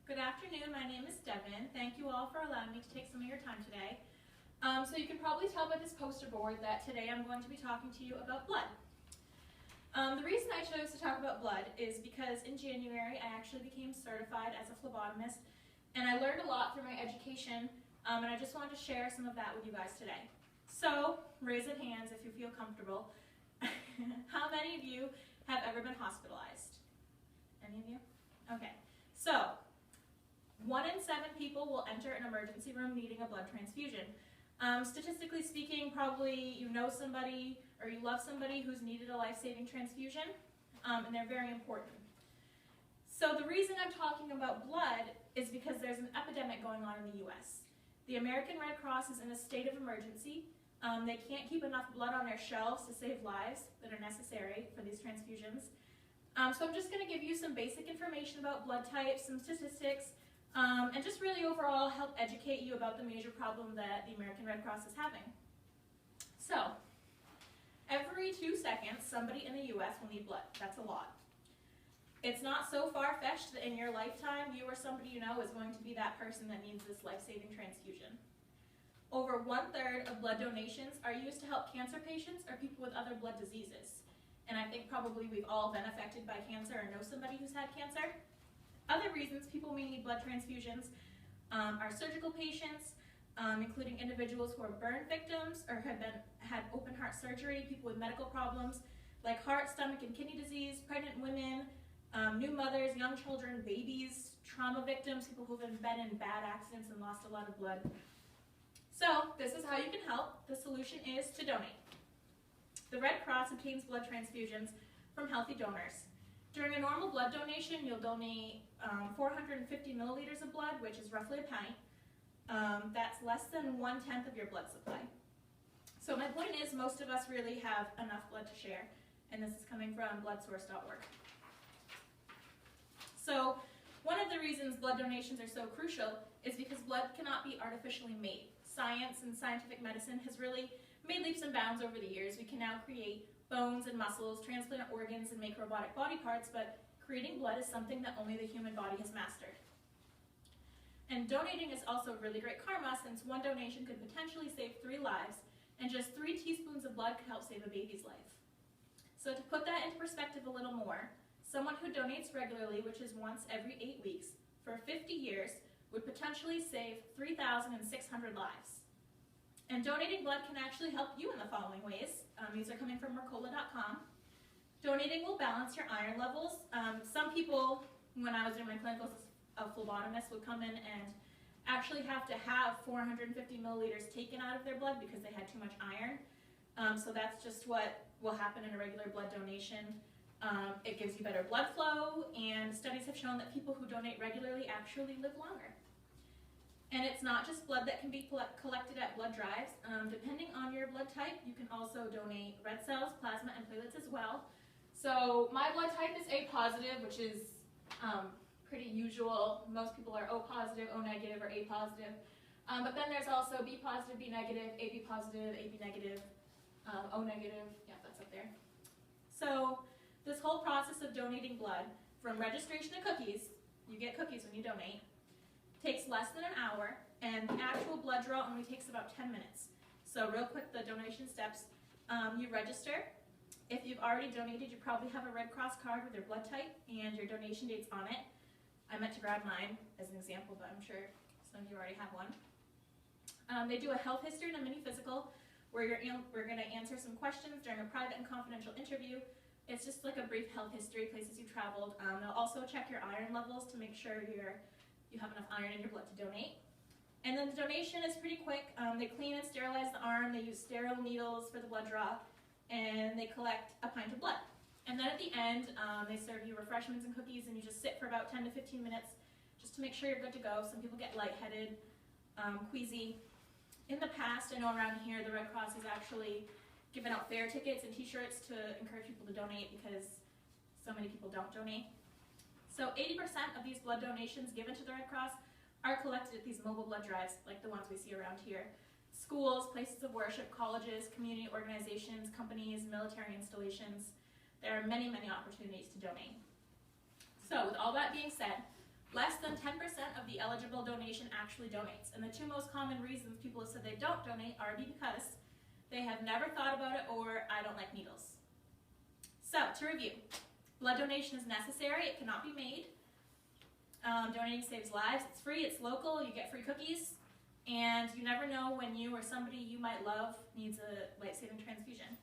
Good afternoon, my name is Devin. Thank you all for allowing me to take some of your time today. So you can probably tell by this poster board that today I'm going to be talking to you about blood. The reason I chose to talk about blood is because in January I actually became certified as a phlebotomist, and I learned a lot through my education, and I just wanted to share some of that with you guys today. So raise your hands if you feel comfortable. How many of you have ever been hospitalized? Any of you? Okay, so 1 in 7 people will enter an emergency room needing a blood transfusion. Statistically speaking, probably you know somebody or you love somebody who's needed a life-saving transfusion, and they're very important. So the reason I'm talking about blood is because there's an epidemic going on in the US. The American Red Cross is in a state of emergency. They can't keep enough blood on their shelves to save lives that are necessary for these transfusions. So I'm just going to give you some basic information about blood types, some statistics, and just really overall help educate you about the major problem that the American Red Cross is having. So, every 2 seconds, somebody in the US will need blood. That's a lot. It's not so far-fetched that in your lifetime, you or somebody you know is going to be that person that needs this life-saving transfusion. Over 1/3 of blood donations are used to help cancer patients or people with other blood diseases. And I think probably we've all been affected by cancer or know somebody who's had cancer. Other reasons people may need blood transfusions are surgical patients, including individuals who are burn victims or have had open heart surgery, people with medical problems like heart, stomach, and kidney disease, pregnant women, new mothers, young children, babies, trauma victims, people who've been in bad accidents and lost a lot of blood. So this is how you can help. The solution is to donate. The Red Cross obtains blood transfusions from healthy donors. During a normal blood donation, you'll donate 450 milliliters of blood, which is roughly a pint. That's less than 1/10 of your blood supply. So my point is, most of us really have enough blood to share, and this is coming from bloodsource.org. So one of the reasons blood donations are so crucial is because blood cannot be artificially made. Science and scientific medicine has really made leaps and bounds over the years. We can now create bones and muscles, transplant organs, and make robotic body parts, but creating blood is something that only the human body has mastered. And donating is also really great karma, since one donation could potentially save 3 lives, and just 3 teaspoons of blood could help save a baby's life. So to put that into perspective a little more, someone who donates regularly, which is once every 8 weeks, for 50 years, would potentially save 3,600 lives. And donating blood can actually help you in the following ways. These are coming from Mercola.com. Donating will balance your iron levels. Some people, when I was doing my clinicals as a phlebotomist, would come in and actually have to have 450 milliliters taken out of their blood because they had too much iron. So that's just what will happen in a regular blood donation. It gives you better blood flow, and studies have shown that people who donate regularly actually live longer. And it's not just blood that can be collected at blood drives. Depending on your blood type, you can also donate red cells, plasma, and platelets as well. So my blood type is A positive, which is pretty usual. Most people are O positive, O negative, or A positive. But then there's also B positive, B negative, AB positive, AB negative, O negative. Yeah, that's up there. So this whole process of donating blood, from registration to cookies, you get cookies when you donate, takes less than an hour, and the actual blood draw only takes about 10 minutes. So real quick, the donation steps. You register. If you've already donated, you probably have a Red Cross card with your blood type and your donation dates on it. I meant to grab mine as an example, but I'm sure some of you already have one. They do a health history and a mini physical where we're going to answer some questions during a private and confidential interview. It's just like a brief health history, places you traveled. They'll also check your iron levels to make sure you have enough iron in your blood to donate. And then the donation is pretty quick. They clean and sterilize the arm, they use sterile needles for the blood draw, and they collect a pint of blood. And then at the end, they serve you refreshments and cookies, and you just sit for about 10 to 15 minutes just to make sure you're good to go. Some people get lightheaded, queasy. In the past, I know around here, the Red Cross has actually given out fare tickets and t-shirts to encourage people to donate because so many people don't donate. So 80% of these blood donations given to the Red Cross are collected at these mobile blood drives, like the ones we see around here. Schools, places of worship, colleges, community organizations, companies, military installations. There are many, many opportunities to donate. So with all that being said, Less than 10% of the eligible donation actually donates, and the two most common reasons people have said they don't donate are because they have never thought about it or I don't like needles. So, to review, blood donation is necessary, it cannot be made. Donating saves lives, it's free, it's local, you get free cookies, and you never know when you or somebody you might love needs a life-saving transfusion.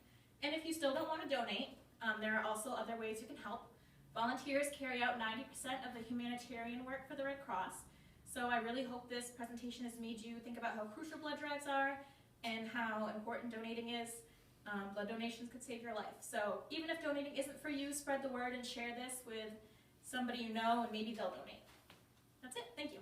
And if you still don't want to donate, there are also other ways you can help. Volunteers carry out 90% of the humanitarian work for the Red Cross, so I really hope this presentation has made you think about how crucial blood drives are and how important donating is. Blood donations could save your life. So even if donating isn't for you, spread the word and share this with somebody you know and maybe they'll donate. That's it. Thank you.